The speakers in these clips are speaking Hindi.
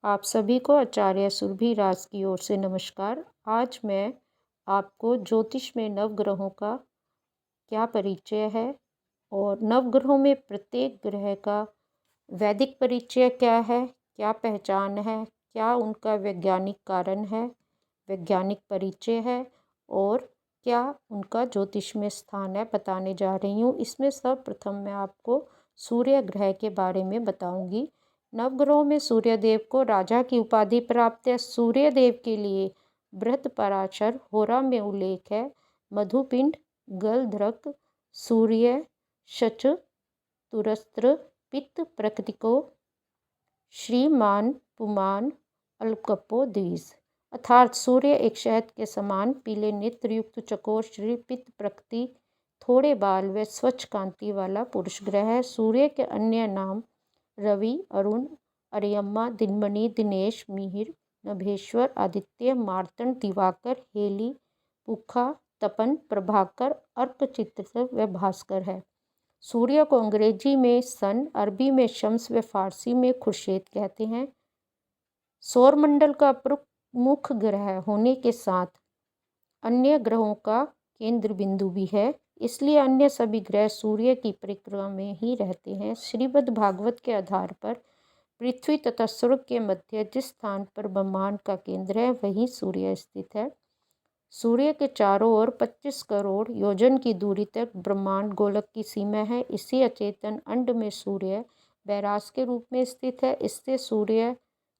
आप सभी को आचार्य सुरभि राज की ओर से नमस्कार। आज मैं आपको ज्योतिष में नवग्रहों का क्या परिचय है और नवग्रहों में प्रत्येक ग्रह का वैदिक परिचय क्या है, क्या पहचान है, क्या उनका वैज्ञानिक कारण है, वैज्ञानिक परिचय है और क्या उनका ज्योतिष में स्थान है बताने जा रही हूँ। इसमें सर्वप्रथम मैं आपको सूर्य ग्रह के बारे में बताऊंगी। नवग्रहों में सूर्यदेव को राजा की उपाधि प्राप्त है। सूर्यदेव के लिए बृहत्पराशर होरा में उल्लेख है। मधुपिंड, गलधृक, सूर्य, शच, तुरस्त्र, पित्त प्रकृतिको, श्रीमान, पुमान, अलकपो द्विज। अर्थात सूर्य एक शहद के समान पीले नेत्र युक्त चकोर शरीर, पित्त प्रकृति, थोड़े बाल व स्वच्छ कांति वाला पुरुष ग्रह है। सूर्य के अन्य नाम रवि, अरुण, अरियम्मा, दिनमणि, दिनेश, मिहिर, नभेश्वर, आदित्य, मार्तंड, दिवाकर, हेली, पुखा, तपन, प्रभाकर, अर्कचित्र व भास्कर है। सूर्य को अंग्रेजी में सन, अरबी में शम्स व फारसी में खुर्शीद कहते हैं। सौरमंडल का प्रमुख ग्रह होने के साथ अन्य ग्रहों का केंद्र बिंदु भी है, इसलिए अन्य सभी ग्रह सूर्य की परिक्रमा में ही रहते हैं। श्रीमद् भागवत के आधार पर पृथ्वी तथा स्वर्ग के मध्य जिस स्थान पर ब्रह्मांड का केंद्र है वहीं सूर्य स्थित है। सूर्य के चारों ओर 25 करोड़ योजन की दूरी तक ब्रह्मांड गोलक की सीमा है। इसी अचेतन अंड में सूर्य बैरास के रूप में स्थित है। इससे सूर्य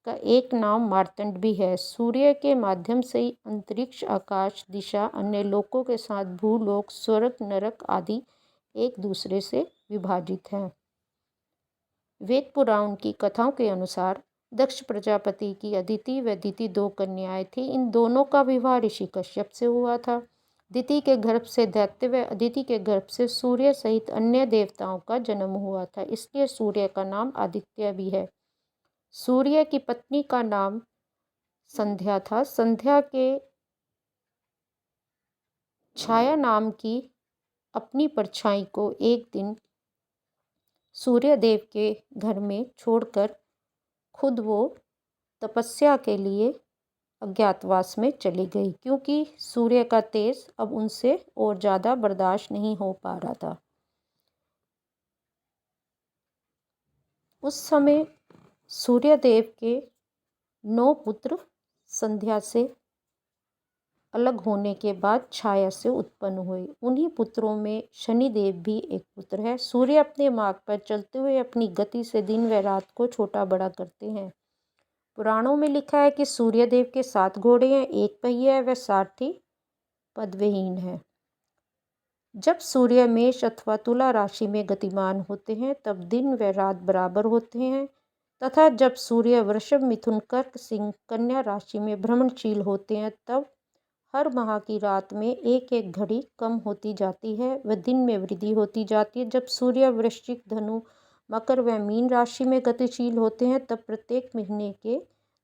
का एक नाम मार्तंड भी है। सूर्य के माध्यम से ही अंतरिक्ष, आकाश, दिशा, अन्य लोकों के साथ भूलोक, स्वर्ग, नरक आदि एक दूसरे से विभाजित हैं। वेद पुराण की कथाओं के अनुसार दक्ष प्रजापति की अदिति व दिति 2 कन्याएं थीं। इन दोनों का विवाह ऋषि कश्यप से हुआ था। दिति के गर्भ से दैत्य व अदिति के गर्भ से सूर्य सहित अन्य देवताओं का जन्म हुआ था, इसलिए सूर्य का नाम आदित्य भी है। सूर्य की पत्नी का नाम संध्या था। संध्या के छाया नाम की अपनी परछाई को एक दिन सूर्यदेव के घर में छोड़कर खुद वो तपस्या के लिए अज्ञातवास में चली गई, क्योंकि सूर्य का तेज अब उनसे और ज़्यादा बर्दाश्त नहीं हो पा रहा था। उस समय सूर्यदेव के 9 पुत्र संध्या से अलग होने के बाद छाया से उत्पन्न हुए। उन्हीं पुत्रों में शनिदेव भी एक पुत्र है। सूर्य अपने मार्ग पर चलते हुए अपनी गति से दिन व रात को छोटा बड़ा करते हैं। पुराणों में लिखा है कि सूर्यदेव के 7 घोड़े हैं, 1 पहिया है व सारथी पदविहीन है। जब सूर्य मेष अथवा तुला राशि में गतिमान होते हैं तब दिन व रात बराबर होते हैं, तथा जब सूर्य वृषभ, मिथुन, कर्क, सिंह, कन्या राशि में भ्रमणशील होते हैं तब हर माह की रात में 1-1 घड़ी कम होती जाती है व दिन में वृद्धि होती जाती है। जब सूर्य वृश्चिक, धनु, मकर व मीन राशि में गतिशील होते हैं तब प्रत्येक महीने के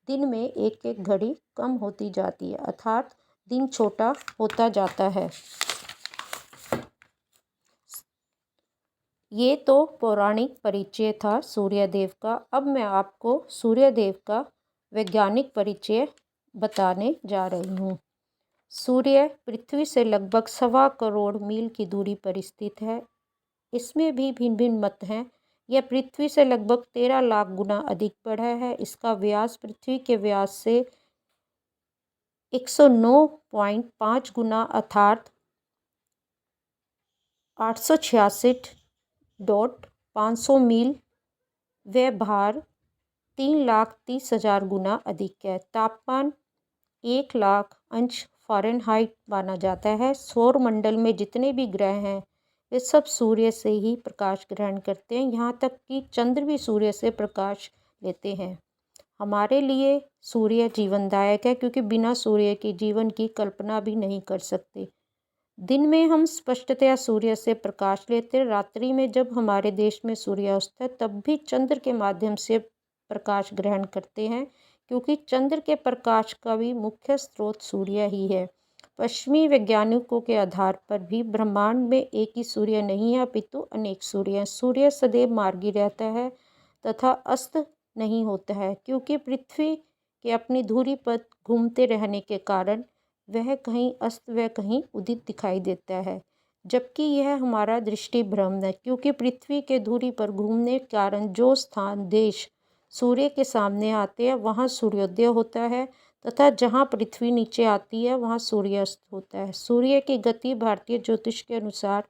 दिन में 1-1 घड़ी कम होती जाती है, अर्थात दिन छोटा होता जाता है। ये तो पौराणिक परिचय था सूर्यदेव का। अब मैं आपको सूर्यदेव का वैज्ञानिक परिचय बताने जा रही हूँ। सूर्य पृथ्वी से लगभग 1.25 करोड़ मील की दूरी पर स्थित है। इसमें भी भिन्न भिन्न मत हैं। यह पृथ्वी से लगभग 13 लाख गुना अधिक बड़ा है। इसका व्यास पृथ्वी के व्यास से 109.5 गुना अर्थात 866.500 मील व भार 3,30,000 गुना अधिक है। तापमान 1 लाख अंश फ़ारेनहाइट माना जाता है। सौरमंडल में जितने भी ग्रह हैं वे सब सूर्य से ही प्रकाश ग्रहण करते हैं, यहाँ तक कि चंद्र भी सूर्य से प्रकाश लेते हैं। हमारे लिए सूर्य जीवनदायक है, क्योंकि बिना सूर्य के जीवन की कल्पना भी नहीं कर सकते। दिन में हम स्पष्टतया सूर्य से प्रकाश लेते हैं। रात्रि में जब हमारे देश में सूर्यास्त है तब भी चंद्र के माध्यम से प्रकाश ग्रहण करते हैं, क्योंकि चंद्र के प्रकाश का भी मुख्य स्रोत सूर्य ही है। पश्चिमी वैज्ञानिकों के आधार पर भी ब्रह्मांड में एक ही सूर्य नहीं है, अपितु अनेक सूर्य हैं। सूर्य सदैव मार्गी रहता है तथा अस्त नहीं होता है, क्योंकि पृथ्वी के अपनी धुरी पर घूमते रहने के कारण वह कहीं अस्त व कहीं उदित दिखाई देता है, जबकि यह हमारा दृष्टि भ्रम है, क्योंकि पृथ्वी के धुरी पर घूमने के कारण जो स्थान देश सूर्य के सामने आते हैं वहाँ सूर्योदय होता है, तथा जहाँ पृथ्वी नीचे आती है वहाँ सूर्यास्त होता है। सूर्य की गति भारतीय ज्योतिष के अनुसार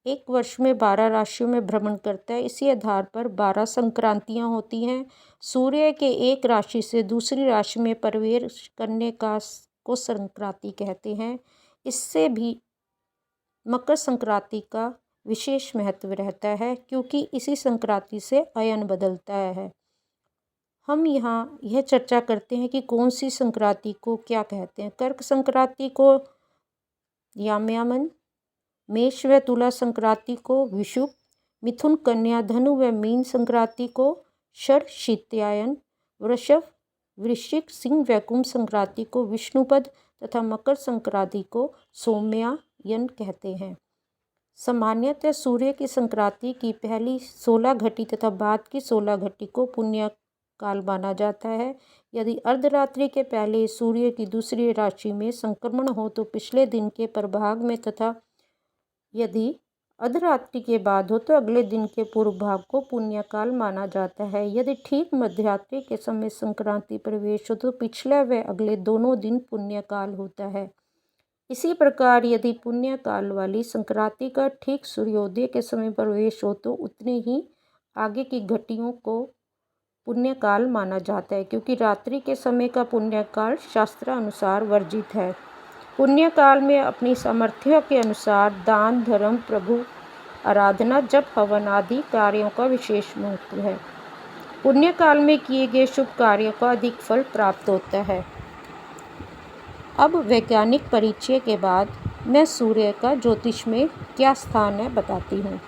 एक वर्ष में 12 राशियों में भ्रमण करता है। इसी आधार पर 12 संक्रांतियाँ होती हैं। सूर्य के एक राशि से दूसरी राशि में प्रवेश करने को संक्रांति कहते हैं। इससे भी मकर संक्रांति का विशेष महत्व रहता है, क्योंकि इसी संक्रांति से अयन बदलता है। हम यहाँ यह चर्चा करते हैं कि कौन सी संक्रांति को क्या कहते हैं। कर्क संक्रांति को याम्यामन, मेष व तुला संक्रांति को विषुव, मिथुन कन्या धनु व मीन संक्रांति को षड़शीत्यायन, वृषभ वृश्चिक सिंह व कुंभ संक्रांति को विष्णुपद तथा मकर संक्रांति को सौम्यायन कहते हैं। सामान्यतः सूर्य की संक्रांति की पहली 16 घटी तथा बाद की 16 घटी को पुण्य काल माना जाता है। यदि अर्धरात्रि के पहले सूर्य की दूसरी राशि में संक्रमण हो तो पिछले दिन के प्रभाग में, तथा यदि अर्धरात्रि के बाद हो तो अगले दिन के पूर्व भाग को पुण्यकाल माना जाता है। यदि ठीक मध्यरात्रि के समय संक्रांति प्रवेश हो तो पिछले व अगले दोनों दिन पुण्यकाल होता है। इसी प्रकार यदि पुण्यकाल वाली संक्रांति का ठीक सूर्योदय के समय प्रवेश हो तो उतने ही आगे की घटियों को पुण्यकाल माना जाता है, क्योंकि रात्रि के समय का पुण्यकाल शास्त्रानुसार वर्जित है। पुण्यकाल में अपनी सामर्थ्य के अनुसार दान धर्म, प्रभु आराधना, जप हवन आदि कार्यों का विशेष महत्व है। पुण्यकाल में किए गए शुभ कार्यों का अधिक फल प्राप्त होता है। अब वैज्ञानिक परिचय के बाद मैं सूर्य का ज्योतिष में क्या स्थान है बताती हूँ।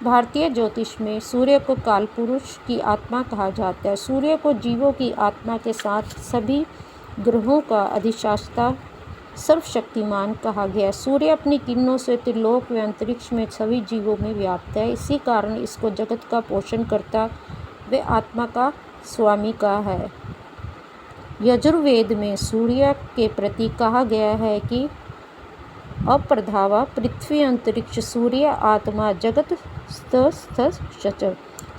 भारतीय ज्योतिष में सूर्य को कालपुरुष की आत्मा कहा जाता है। सूर्य को जीवों की आत्मा के साथ सभी ग्रहों का अधिष्ठाता सर्वशक्तिमान कहा गया। सूर्य अपनी किरणों से त्रिलोक व अंतरिक्ष में सभी जीवों में व्याप्त है। इसी कारण इसको जगत का पोषण करता व आत्मा का स्वामी कहा है। यजुर्वेद में सूर्य के प्रति कहा गया है कि अप्रधावा पृथ्वी अंतरिक्ष सूर्य आत्मा जगत स्थ।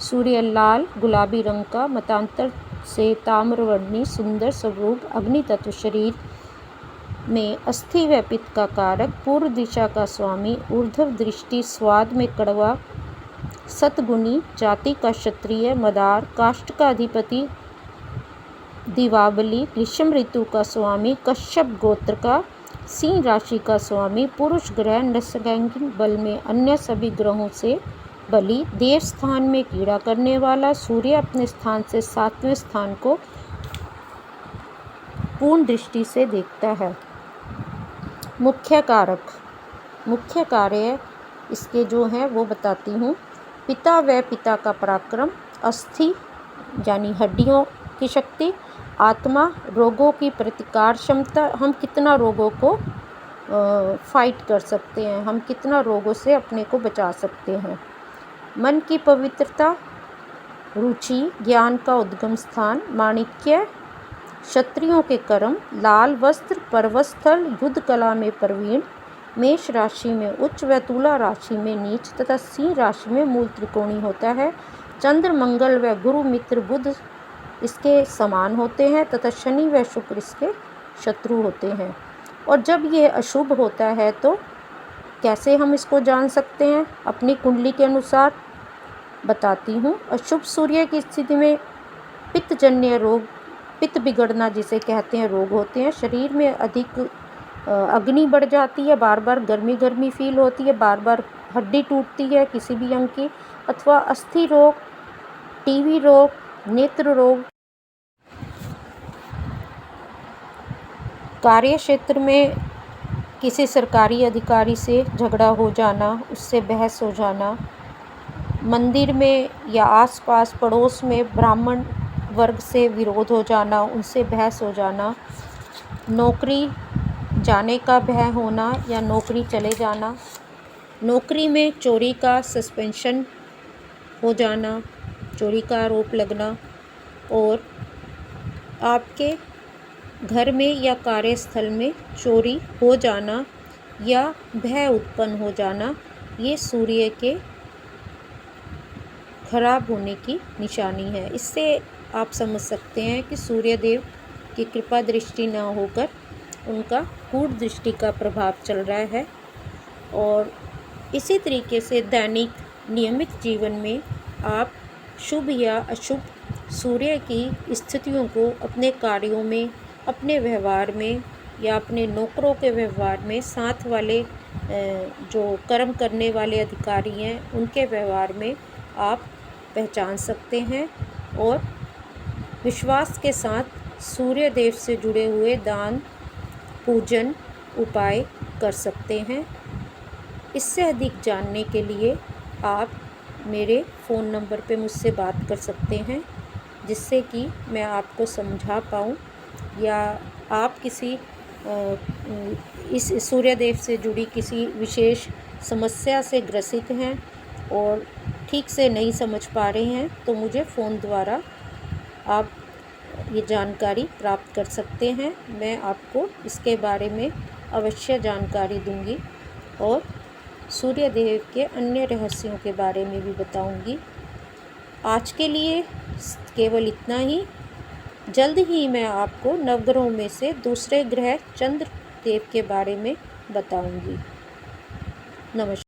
सूर्य लाल गुलाबी रंग का, मतांतर से ताम्रवर्णी सुंदर स्वरूप, अग्नि तत्व, शरीर में अस्थि व पित्त का कारक, पूर्व दिशा का स्वामी, ऊर्ध्व दृष्टि, स्वाद में कड़वा, सतगुणी, जाति का क्षत्रिय, मदार काष्ठ का अधिपति, दिवावली ग्रीष्म ऋतु का स्वामी, कश्यप गोत्र का, सिंह राशि का स्वामी, पुरुष ग्रह, नैसर्गिक बल में अन्य सभी ग्रहों से बली, देव स्थान में कीड़ा करने वाला। सूर्य अपने स्थान से 7वें स्थान को पूर्ण दृष्टि से देखता है। मुख्य कारक, मुख्य कार्य इसके जो हैं वो बताती हूँ। पिता व पिता का पराक्रम, अस्थि यानी हड्डियों की शक्ति, आत्मा रोगों की प्रतिकार क्षमता, हम कितना रोगों को फाइट कर सकते हैं, हम कितना रोगों से अपने को बचा सकते हैं। मन की पवित्रता, रुचि, ज्ञान का उद्गम स्थान, माणिक्य, क्षत्रियों के कर्म, लाल वस्त्र, पर्वतस्थल, युद्ध कला में प्रवीण, मेष राशि में उच्च व तुला राशि में नीच तथा सिंह राशि में मूल त्रिकोणी होता है। चंद्र, मंगल व गुरु, मित्र, बुध इसके समान होते हैं तथा शनि व शुक्र इसके शत्रु होते हैं। और जब यह अशुभ होता है तो कैसे हम इसको जान सकते हैं? अपनी कुंडली के अनुसार बताती हूँ। अशुभ सूर्य की स्थिति में पित्तजन्य रोग, पित्त बिगड़ना जिसे कहते हैं, रोग होते हैं। शरीर में अधिक अग्नि बढ़ जाती है, बार बार गर्मी गर्मी फील होती है, बार बार हड्डी टूटती है किसी भी अंग की, अथवा अस्थि रोग, टीबी रोग, नेत्र रोग। कार्य क्षेत्र में किसी सरकारी अधिकारी से झगड़ा हो जाना, उससे बहस हो जाना, मंदिर में या आसपास पड़ोस में ब्राह्मण वर्ग से विरोध हो जाना, उनसे बहस हो जाना, नौकरी जाने का भय होना या नौकरी चले जाना, नौकरी में चोरी का सस्पेंशन हो जाना, चोरी का आरोप लगना, और आपके घर में या कार्यस्थल में चोरी हो जाना या भय उत्पन्न हो जाना, ये सूर्य के खराब होने की निशानी है। इससे आप समझ सकते हैं कि सूर्य देव की कृपा दृष्टि न होकर उनका कूट दृष्टि का प्रभाव चल रहा है। और इसी तरीके से दैनिक नियमित जीवन में आप शुभ या अशुभ सूर्य की स्थितियों को अपने कार्यों में, अपने व्यवहार में या अपने नौकरों के व्यवहार में, साथ वाले जो कर्म करने वाले अधिकारी हैं उनके व्यवहार में आप पहचान सकते हैं। और विश्वास के साथ सूर्य देव से जुड़े हुए दान, पूजन, उपाय कर सकते हैं। इससे अधिक जानने के लिए आप मेरे फ़ोन नंबर पे मुझसे बात कर सकते हैं, जिससे कि मैं आपको समझा पाऊँ, या आप किसी इस सूर्यदेव से जुड़ी किसी विशेष समस्या से ग्रसित हैं और ठीक से नहीं समझ पा रहे हैं, तो मुझे फ़ोन द्वारा आप ये जानकारी प्राप्त कर सकते हैं। मैं आपको इसके बारे में अवश्य जानकारी दूंगी और सूर्यदेव के अन्य रहस्यों के बारे में भी बताऊंगी। आज के लिए केवल इतना ही। जल्द ही मैं आपको नवग्रहों में से दूसरे ग्रह चंद्र देव के बारे में बताऊंगी। नमस्कार।